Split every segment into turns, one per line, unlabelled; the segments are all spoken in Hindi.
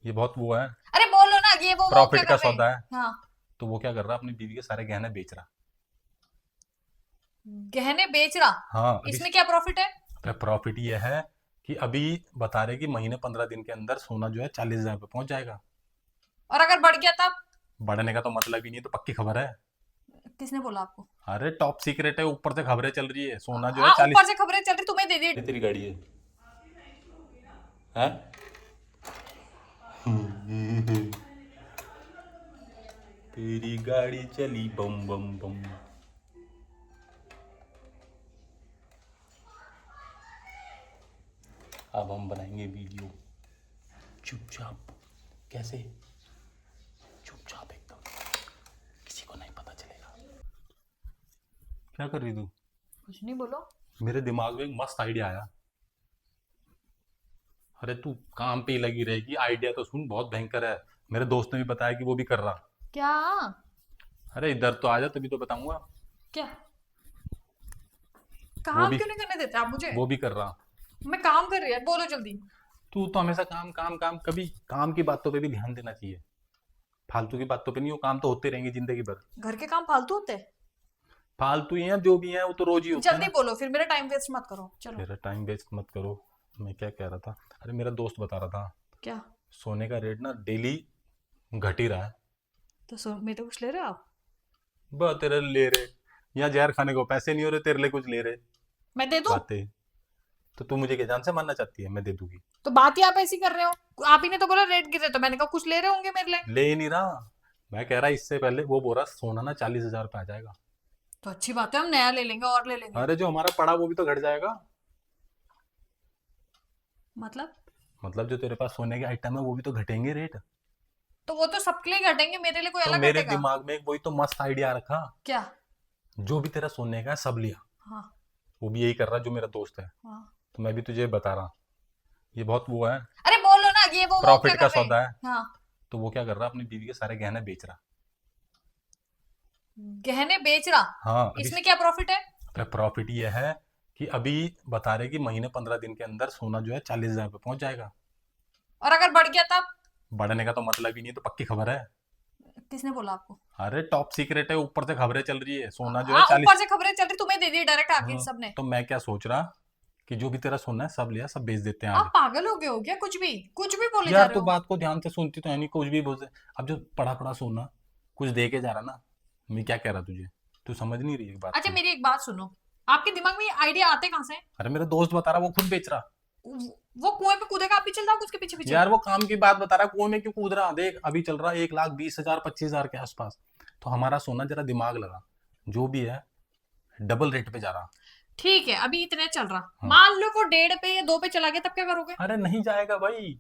ये बहुत वो है।
अरे बोलो ना, ये वो क्या
प्रॉफिट का
कर रहे हैं?
सौदा है।
हाँ।
तो वो क्या कर रहा है, अपनी बीवी के सारे गहने बेच रहा।
गहने बेच रहा?
हाँ अभी।
इसमें क्या प्रॉफिट है?
प्रॉफिट ये है कि अभी बता रहे कि महीने 15 दिन के अंदर सोना जो है 40,000 पे पहुंच जाएगा।
और अगर बढ़ गया तब?
बढ़ने का तो मतलब ही नहीं है, तो पक्की खबर है।
किसने बोला आपको?
अरे टॉप सीक्रेट है, ऊपर से खबरें चल रही है, सोना जो है
हाँ, ऊपर
40।
से खबरें चल रही, तुम्हें दे दी।
ये तेरी गाड़ी है। हैं? तेरी गाड़ी चली बम बम बम। अब हम बनाएंगे वीडियो चुपचाप। कैसे? चुपचाप एकदम, किसी को नहीं पता चलेगा। क्या कर रही तू?
कुछ नहीं, बोलो।
मेरे दिमाग में एक मस्त आइडिया आया। अरे तू काम पे ही लगी रहेगी, आइडिया तो सुन, बहुत भयंकर है। मेरे दोस्त ने भी बताया कि वो भी कर रहा।
क्या?
अरे इधर तो आ जा, तभी तो बताऊंगा।
क्या?
वो
काम
भी
क्यों नहीं करने देते आप मुझे?
वो भी कर रहा।
मैं काम कर रही है, बोलो जल्दी।
तू तो हमेशा काम काम काम, कभी काम की बातों पे भी ध्यान देना चाहिए। फालतू की बातों पे नहीं, वो काम तो होते रहेंगे जिंदगी भर।
घर के काम फालतू होते हैं?
फालतू ही है, जो भी है वो तो रोज ही होते हैं
जल्दी
ना।
बोलो, फिर मेरा टाइम वेस्ट मत करो, चलो।
तेरा टाइम वेस्ट मत करो। मैं क्या कह रहा था? अरे मेरा दोस्त बता रहा था,
क्या?
सोने का रेट ना डेली घट ही रहा है।
तो सो मेरे तो कुछ ले रहे हो आप?
बस तेरे ले रहे, यहाँ जहर खाने को पैसे नहीं हो रहे, तेरे लिए कुछ ले रहे।
मैं दे दूं?
बातें। तो तू मुझे क्या जान से मानना चाहती है? मैं दे दूंगी।
तो बात ही आप ऐसी कर रहे हो, आप ही ने तो बोला रेट गिरे, तो मैंने कहा कुछ ले रहे होंगे मेरे लिए।
ले ही नहीं रहा। मैं कह रहा इससे पहले वो बोल रहा सोना ना 40,000 पे आ जाएगा।
तो अच्छी बात है, हम नया ले लेंगे और ले लेंगे।
अरे जो हमारा पड़ा वो भी तो घट जाएगा।
मतलब?
मतलब जो तेरे पास सोने के आइटम है वो भी तो घटेंगे रेट।
तो वो तो सबके लिए घटेंगे, मेरे लिए कोई
तो
अलग
मेरे
घटेगा?
दिमाग में एक वही तो मस्त आइडिया रखा।
क्या?
जो भी तेरा सोने का है सब लिया।
हाँ।
वो भी यही कर रहा जो मेरा दोस्त है।
हाँ।
तो मैं भी तुझे बता रहा। ये बहुत वो है।
अरे बोलो ना, ये वो क्या
प्रॉफिट का
कर रहे हैं?
सौदा है।
हाँ।
तो वो क्या कर रहा है, अपनी बीवी के सारे गहने बेच रहा।
गहने बेच रहा?
हाँ अभी।
इसमें क्या प्रॉफिट है?
प्रॉफिट ये है कि अभी बता रहे कि महीने 15 दिन के अंदर सोना जो है 40,000 पे पहुंच जाएगा।
और अगर बढ़ गया तब?
बढ़ने का तो मतलब ही नहीं है, तो पक्की खबर है।
किसने बोला आपको?
अरे टॉप सीक्रेट है, ऊपर से खबरें चल रही है, सोना जो है
हाँ, ऊपर
40।
से खबरें चल रही, तुम्हें दे दी डायरेक्ट आके
हाँ।
सबने।
तो मैं क्या सोच रहा कि जो भी तेरा सोना है सब लिया, सब बेच देते हैं
आप
आज।
पागल हो गए हो क्या? कुछ भी बोले जा
यार
रहे
तू
हो।
बात को ध्यान से सुनती तो है नहीं, कुछ भी बोलते। अब जो पड़ा पड़ा सोना कुछ दे के जा रहा ना। मैं क्या कह रहा तुझे? तू समझ नहीं रही एक बात
अच्छा,
को।
मेरी एक बात सुनो। आपके दिमाग में ये आइडिया आते कहाँ से हैं?
अरे मेरा दोस्त बता रहा, वो खुद बेच रहा।
वो कुएं पे कूदेगा, आप भी चल जाओगे उसके पीछे पीछे?
यार वो काम की बात बता रहा, कुएं में क्यों कूद रहा? देख अभी चल रहा 1,20,000 25,000 के आसपास। तो हमारा सोना जरा दिमाग लगा, जो भी है डबल रेट पे जा रहा।
ठीक है, अभी इतने चल रहा,
हाँ।
मान लो वो 1.5 पे या 2 पे चला गया, तब क्या करोगे?
अरे नहीं जाएगा भाई।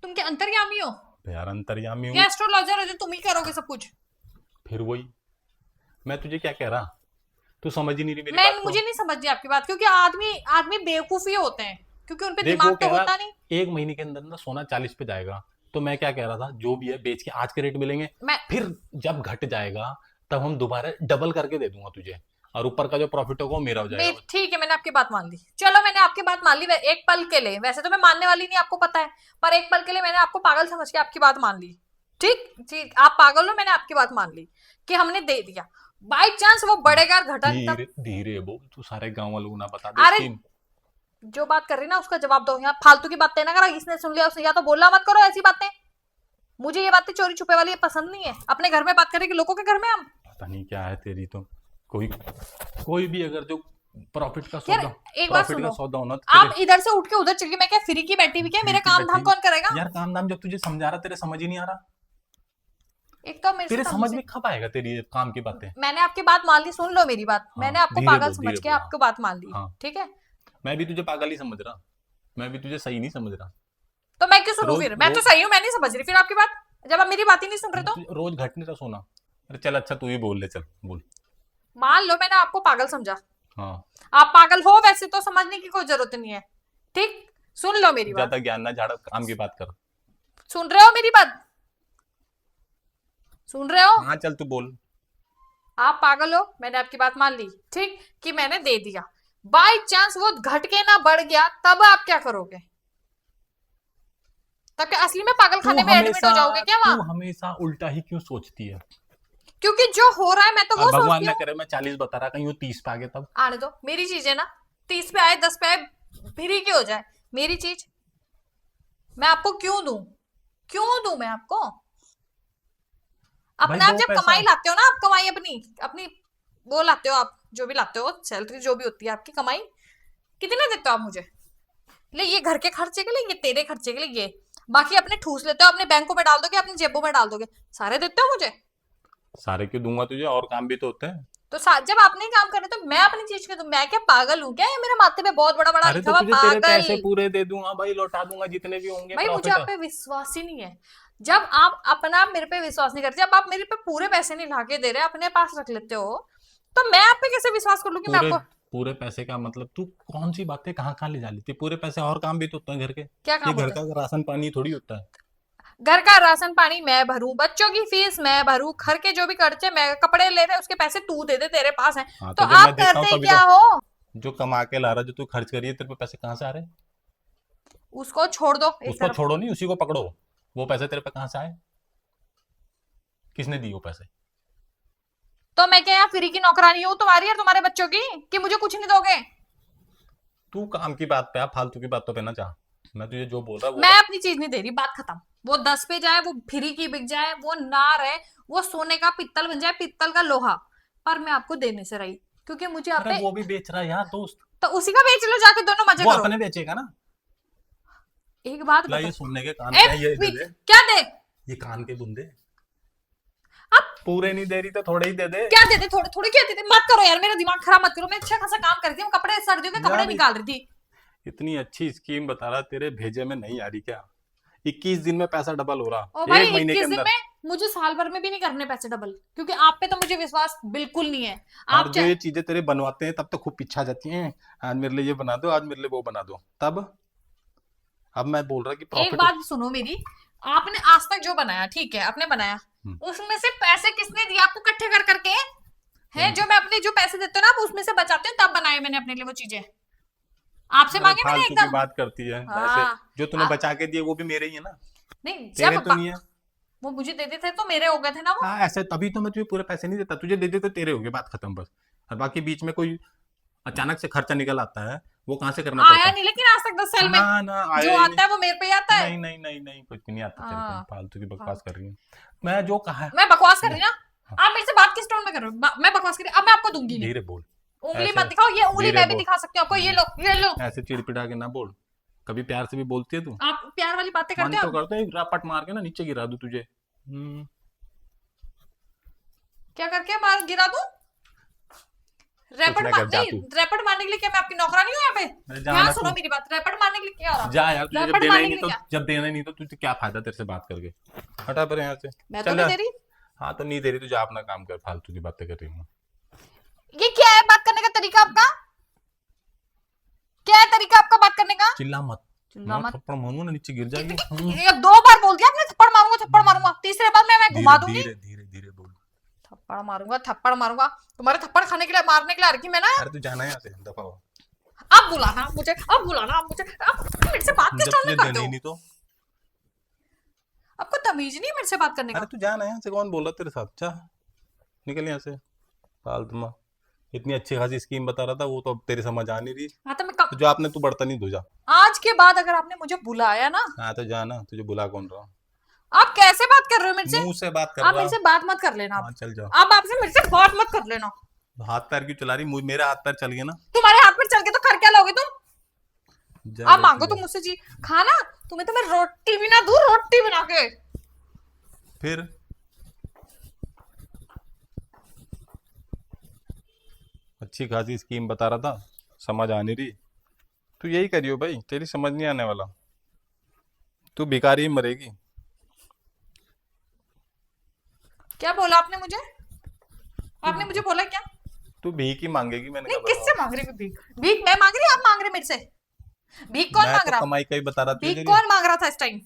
तुम क्या अंतर्यामी हो?
तो यार अंतर्यामी
या
हूँ।
एस्ट्रोलॉजर हो जो तुम ही करोगे सब कुछ?
फिर वही, मैं तुझे क्या कह रहा, तू समझ ही नहीं रही मेरी
मैं
बात को।
मुझे नहीं समझ आपकी बात, क्योंकि आदमी आदमी बेवकूफ ही होते हैं, क्योंकि उनपे
देख वो
दिमाग तो
कह रहा
होता नहीं।
एक महीने के अंदर ना सोना 40 पे जाएगा। तो मैं क्या कह रहा था, जो भी है बेच के आज के रेट मिलेंगे।
मैं
फिर जब घट जाएगा तब हम दोबारा डबल करके दे दूंगा तुझे। और ऊपर का जो प्रॉफिट होगा वो मेरा हो जाएगा।
ठीक है, मैंने आपकी बात मान ली, चलो मैंने आपकी बात मान ली, एक पल के लिए, वैसे तो मैं मानने वाली नहीं, आपको पता है। पर एक पल के लिए मैंने आपको पागल समझ के आपकी बात मान ली। ठीक ठीक, आप पागल हो, मैंने आपकी बात मान ली कि हमने दे दिया। बाई चांस वो बढ़ेगा घटन तब?
धीरे धीरे बोल, तू सारे गांव वालों को ना बता दे
अरे,
स्कीम।
जो बात कर रही ना उसका जवाब दो, यहाँ फालतू की बातें ना करो, इसने सुन लिया उसने, या तो बोलना मत करो ऐसी बातें। मुझे ये बातें चोरी छुपे वाली ये पसंद नहीं है, अपने घर में बात करें कि लोगों के घर में हम।
पता नहीं क्या है तेरी तो। कोई कोई भी अगर जो प्रॉफिट का
यार,
सौदा
एक बात
प्रॉफिट का
सुनो।
सौदा होना तो तेरे।
आप इधर से उठ के उधर चलिए, मैं क्या फ्री की बैठी हुई क्या?
फिर
मेरा
की
काम
बैठी।
धाम कौन करेगा?
यार काम धाम जब तुझे समझा रहा तेरे समझ ही नहीं आ रहा।
एक तो मेरे से
तेरे समझ
तमीज
में
से।
कब आएगा तेरी ये काम की बातें?
मैंने आपकी बात मान ली, सुन लो मेरी बात,
हाँ
मैंने आपको पागल समझ
धीरे
के
बोल। हाँ।
आपको बात मान ली।
हाँ।
ठीक है?
मैं भी तुझे पागल ही समझ रहा। मैं भी तुझे सही नहीं समझ रहा।
तो मैं क्यों सुनूं
रोज
फिर? मैं तो
रोज
सही हूं, मैं नहीं समझ रही फिर आपकी बात, जब आप मेरी बात ही नहीं सुन रहे तो।
रोज घट नहीं रहा सोना। अरे चल अच्छा तू ही बोल ले, चल बोल।
मान लो मैंने आपको पागल समझा।
हाँ।
आप पागल हो वैसे, तो समझने की कोई जरूरत नहीं है। ठीक? सुन लो मेरी बात।
ज्यादा ज्ञान ना झाड़, काम की बात कर।
सुन रहे हो मेरी बात? सुन रहे हो?
हाँ चल तू बोल।
आप पागल हो, मैंने आपकी बात मान ली, ठीक, कि मैंने दे दिया। बाई चांस वो घट के ना बढ़ गया, तब आप क्या करोगे? तब क्या असली में पागल खाने में एडमिट हो जाओगे क्या
तू
वहां?
हमेशा उल्टा ही क्यों सोचती है?
क्योंकि जो हो रहा है मैं तो वो
भगवान
सोचती
ना
हूँ।
करे मैं 40 बता रहा, कहीं वो 30 पे आ गया तब।
आने दो, मेरी चीज है ना, 30 पे आए 10 पे आए, फ्री की हो जाए मेरी चीज, मैं आपको क्यों दूं? क्यों दूं मैं आपको?
भाई
अपना आप
दो
जब
पैसा।
कमाई लाते हो ना, आप कमाई अपनी अपनी वो लाते हो, आप जो भी लाते हो सैलरी जो भी होती है आपकी कमाई, कितने देते हो आप मुझे? ले ये घर के खर्चे के लिए, ये तेरे खर्चे के लिए, ये बाकी अपने ठूस लेते हो, अपने बैंकों में डाल दोगे, अपनी जेबों में डाल दोगे, सारे देते हो मुझे।
सारे क्यों दूंगा तुझे, और काम भी तो होते हैं।
तो जब आपने ही काम करे तो मैं अपनी चीज के, तो मैं क्या पागल हूँ क्या? ये मेरे माथे पे बहुत बड़ा बड़ा
अरे
लिखा
तो
हुआ
तुझे तेरे
पागल।
पैसे पूरे दे दूंगा भाई, लौटा दूंगा जितने भी होंगे
भाई मुझे
प्रॉफिट।
आप पे विश्वास ही नहीं है। जब आप अपना मेरे पे विश्वास नहीं करते, जब आप मेरे पे पूरे पैसे नहीं लाके दे रहे, अपने पास रख लेते हो, तो मैं आप पे कैसे विश्वास कर लूं कि मैं
पूरे
आपको।
पूरे पैसे का मतलब तू कौन सी बातें कहाँ कहाँ ले जा लेती है? पूरे पैसे और काम भी तो होते हैं घर के।
क्या
ये
काम
घर
होता
का राशन पानी थोड़ी होता है।
है? घर का राशन पानी मैं भरूं, बच्चों की फीस मैं भरूं, घर के जो भी खर्चे, मैं कपड़े ले रहे उसके पैसे तू दे दे, तेरे पास है।
हाँ
तो
तो जब मैं
आप
देता हूँ
करते
तभी
क्या
तो।
हो?
जो कमा के ला रहा, जो तू खर्च करी है, तेरे पे पैसे कहाँ से आ रहे हैं?
उसको छोड़ दो एक
उसको
तरफ।
छोड़ो नहीं, उसी को पकड़ो। वो पैसे तेरे पे कहाँ से आए? किसने दिए वो पैसे?
तो मैं क्या यहाँ फ्री की नौकरानी हूँ तुम्हारी और तुम्हारे बच्चों की, कि मुझे कुछ नहीं दोगे?
तू काम की बात पे आ, फालतू की बातों पे ना जा। मैं तुझे जो बोल रहा वो
मैं
बता।
अपनी चीज नहीं दे रही, बात खत्म। वो 10 पे जाए, वो फ्री की बिक जाए, वो नार है, वो सोने का पित्तल बन जाए, पित्तल का लोहा, पर मैं आपको देने से रही, क्योंकि मुझे आप
अरे
पे।
वो भी बेच रहा है यार दोस्त।
तो उसी का बेच लो जाके, दोनों मजे
वो
करो।
अपने बेचेगा ना।
एक बात
ला
बता।
ये सुनने के कान
ए,
क्या, ये दे दे।
क्या दे?
ये कान के बुंदे।
अब
पूरे नहीं दे रही तो थोड़े ही दे दे।
क्या दे दे? थोड़े थोड़े क्या दे दे? मत करो यार, मेरा दिमाग खराब मत करो। मैं अच्छा खासा काम करती हूँ, कपड़े सर्दियों के कपड़े
यार
निकाल रही थी।
इतनी अच्छी स्कीम बता रहा, तेरे भेजे में नहीं आ रही क्या? 21 दिन में पैसा डबल हो
और
रहा,
भाई
एक महीने के
21 दिन
अंदर।
में मुझे साल भर में भी नहीं करने पैसे डबल, क्योंकि आप पे तो मुझे विश्वास बिल्कुल नहीं है।
और
आप
जो
चाहे।
ये चीजें तेरे बनवाते हैं तब तो खूब पीछा जाती हैं। आज मेरे लिए ये बना दो, आज मेरे लिए वो बना दो, तब। अब मैं बोल रहा कि
एक
प्रॉफिट।
बात सुनो मेरी, आपने आज तक जो बनाया, ठीक है आपने बनाया, उसमें से पैसे किसने दिए आपको इकट्ठे कर करके? है जो मैं अपने जो पैसे देते हो ना, आप उसमें से बचाते हो, तब बनाए मैंने अपने लिए वो चीजें। आपसे
अरे
मांगे मैंने
फालतू की
एकदम।
बात करती है वैसे।
हाँ।
जो तूने
आ,
बचा के दिए वो भी मेरे ही है ना।
नहीं
तेरे
जब
तो नहीं है।
वो मुझे देते थे तो मेरे हो गए थे ना वो।
हाँ ऐसे तभी तो मैं तुझे पूरे पैसे नहीं देता, तुझे दे दे तो तेरे हो गए, बात खत्म बस। और बाकी बीच में कोई अचानक से खर्चा निकल आता है, वो कहाँ से करना
आया
पड़ता
नहीं लेकिन आज तक 10 साल
है?
में।
ना ना, आया
जो
ही नहीं।
आता है वो मेरे पे ही आता है।
नहीं नहीं नहीं नहीं, कुछ भी नहीं आता तेरे को,
हाँ।
फालतू की
हाँ।
बकवास कर रही है। मैं जो कहा।
मैं बकवास कर रही ना?
हाँ,
आप मेरे से बात किस टोन में कर रहे हो? मैं बकवास कर रही, अब मैं आपको दूंगी नहीं।
धीरे बोल।
उंगली
ऐसे
मत दिखाओ, ये उंगली
धीरे
मैं भी
बोल।
दिखा सकती हूँ आपको, ये लो ये लो।
ऐसे चिड़पिड़ा के ना बोल। कभी प्यार से भी बोलती है तू?
आप प्यार वाली बातें करते
मन
हो
तो
अब?
करते है रपट मार के ना नीचे गिरा दूं तुझे।
क्या करके मार गिरा दूं?
कुछ
रैपट
ना
मार
कर, जा
नहीं,
तू।
रैपट मारने के लिए क्या मैं आपकी नौकरानी हूँ यहाँ पे?
अरे जा
ध्यान
ना
सुनो
तू।
मेरी बात, रैपट मारने के लिए क्या हो रहा?
जा यार, तुझे जब
रैपट
देना ही
मारने के
नहीं
लिए
तो,
क्या?
जब देना ही नहीं तो तुझे क्या फायदा तेरे से बात करके? हटा पर यहाँ से।
मैं तो
चल
नहीं
जा।
दे रही।
हाँ तो नहीं दे रही, तुझे अपना काम कर, फालतू की बातें कर रही हूँ।
ये क्या है बात करने का तरीका आपका? क्या है तरीका आपका बात करने का?
चिल्ला मत।
चिल्ला
मैं
मत।
थप्पड़ मारूंगा ना, नीचे गिर जाएगी।
ये 2 बार बोल दिया आपने, थप्पड़ मारूंगा थप्पड़ मारूंगा, तीसरे बार मैं घुमा
धीरे
दूंगी।
धीरे धीरे धीरे बोल।
थप्पड़ मारूंगा थप्पड़ मारूंगा। तुम्हारे थप्पड़ खाने के लिए, मारने के लिए आ रखी मैं ना।
अरे तू जाना है यहाँ से, दफा हो।
अब बुलाना मुझे, अब बुलाना मुझे, अब मेरे से बात किस
जब
टोन
तुझे
में करते
देना ही
हो?
नहीं तो।
आपको तमीज नहीं है मेरे से बात करने
अरे
का?
तू जाना है यहाँ से, कौन बोल रहा तेरे साथ? जा निकल यहाँ से, फालतू में। इतनी अच्छी खासी स्कीम बता रहा था, वो तो अब तेरी समझ आ नहीं रही।
हाँ तो मैं
तो जो आपने, तू बर्तन ही धो जा।
आज के बाद अगर आपने मुझे बुलाया ना।
हाँ तो जाना, तुझे बुला कौन रहा?
आप कैसे बात कर रहे हो मेरे से?
मुंह से बात कर
आप
रहा।
मेरे से बात मत कर लेना
हाँ
अब।
चल जाओ।
अब आपसे मेरे से बात मत कर लेना।
हाथ पैर क्यों चला रही? मेरे हाथ पैर चल गए ना।
तुम्हारे हाथ में चल के तो कर क्या लोगे तुम?
जा
आप
रही
मांगो
तू।
तुम मुझसे जी खाना, तुम्हें तो मैं रोटी भी ना दूं, रोटी बना के।
फिर अच्छी खासी स्कीम बता रहा था, समझ आ नहीं रही। तू यही करियो भाई, तेरी समझ नहीं आने वाला। तू भिखारी ही मरेगी।
क्या बोला आपने मुझे? आपने मुझे बोला क्या?
तू भीख ही मांगेगी, मैंने
नहीं,
कहा
किससे
बताओ।
मांग रही हूँ भीख? भीख मैं मांग रही, आप मांग रहे मेरे से? भीख कौन
मैं
मांग
तो
रहा?
कमाई का ही बता रहा
भीख
तुझे।
कौन मांग रहा था इस टाइम?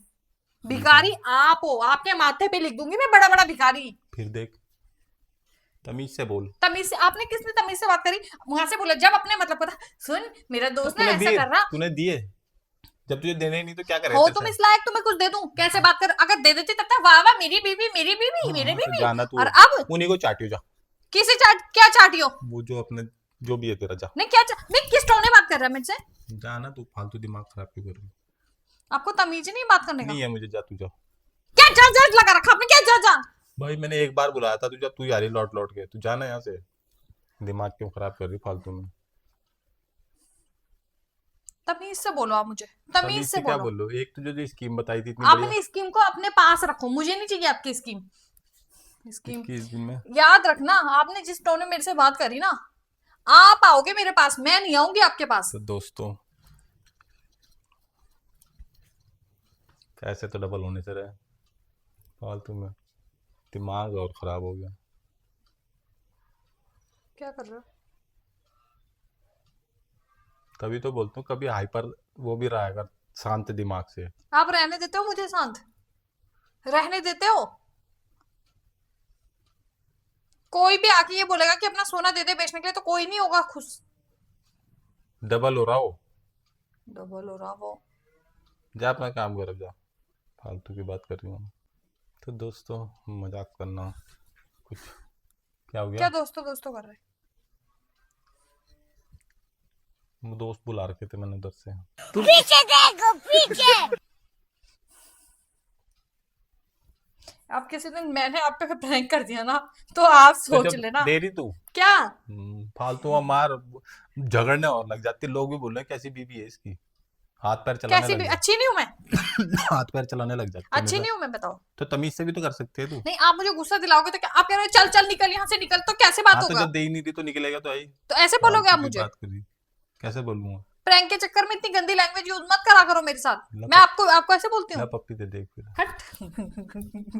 भिखारी आप हो, आपके माथे पे लिख दूंगी मैं बड़ा बड़ा भिखारी।
फिर देख, तमीज से बोल।
तमीज से? आपने किसने तमीज से बात करी? वहां से बोला जब अपने मतलब पता। सुन, मेरा दोस्त ना
तूने
ऐसा
दिए,
कर रहा।
तूने दिए, जब तुझे देने ही नहीं तो क्या करे?
हो तुम इस लायक, तुम्हें कुछ दे दूं? कैसे बात कर, अगर दे देती तब तक वाह वाह मेरी बीवी मेरी बीवी मेरे
तो
बीवी।
जाना तू,
और अब
उन्हीं को चाटियो जा,
किसे चाट, क्या चाटियो?
वो जो अपने जो भी है तेरा, जा
नहीं क्या नहीं, किस टोन में बात कर रहा है मुझसे?
जाना तू, फालतू दिमाग खराब क्यों कर रही है?
आपको तमीज ही नहीं बात करने का?
नहीं है मुझे, जा तू जा।
क्या जा जा लगा रखा आपने, क्या जा जा?
भाई मैंने एक बार बुलाया था तुझे, तू आ रही लौट लौट के, तू जाना यहाँ से, दिमाग क्यों खराब कर रही फालतू में?
तमीज से बोलो आप मुझे, तमीज
तमीज
से
से क्या
बोलो।
बोल लो? एक तुझे जो स्कीम बताई थी इतनी बढ़िया,
अपनी स्कीम को अपने पास रखो, मुझे नहीं चाहिए आपकी स्कीम। स्कीम
21 दिन में
याद रखना, आपने जिस टोन में मेरे से बात करी ना, आप आओगे मेरे पास, मैं नहीं आऊंगी आपके पास।
तो दोस्तों कैसे तो डबल होने से रहे फालतू में, दिमाग और खराब हो गया।
क्या कर रहे हो?
तभी तो बोलता हूँ कभी हाइपर वो भी रहा कर, शांत दिमाग से।
आप रहने देते हो मुझे शांत? रहने देते हो? कोई भी आके ये बोलेगा कि अपना सोना दे दे बेचने के लिए, तो कोई नहीं होगा खुश।
डबल हो रहा हो,
डबल हो रहा वो।
जा अपना काम कर, अब जा, फालतू की बात कर रही हूँ। तो दोस्तों मजाक करना कुछ, क्या हो
क्या
गया?
दोस्तों दोस्तों कर रहे?
वो दोस्त बुला रखे थे मैंने उधर से।
पीछे देखो पीछे।
आप किसी दिन मैंने आप पे प्रैंक कर दिया ना, तो आप
तो
सोच
जब
लेना।
दे रही तू
क्या?
फालतू में मार, झगड़ने और लग जाती, लोग भी बोल रहे हैं कैसी बीबी है इसकी, हाथ पैर चलाने
कैसी
लग
भी
जाती,
अच्छी नहीं हूं मैं?
हाथ पैर चलाने लग जाती है
अच्छी
मेरा।
नहीं हूं मैं, बताओ।
तो तमीज से भी तो कर सकते है तू।
नहीं, आप मुझे गुस्सा दिलाओगे तो क्या आप कह रहे हो चल चल निकल यहाँ से निकल, तो कैसे बात
हाँ तो
होगा?
जब दे ही नहीं रही तो निकलेगा तो आई,
तो ऐसे बोलोगे
फालतू
आप
की
मुझे?
बात करी, कैसे बोलूंगा?
प्रैंक के चक्कर में इतनी गंदी लैंग्वेज यूज मत करा करो मेरे साथ।
ला
मैं आपको आपको ऐसे बोलती
ला
हूँ?
पप्पी दे देख फिर।
हट।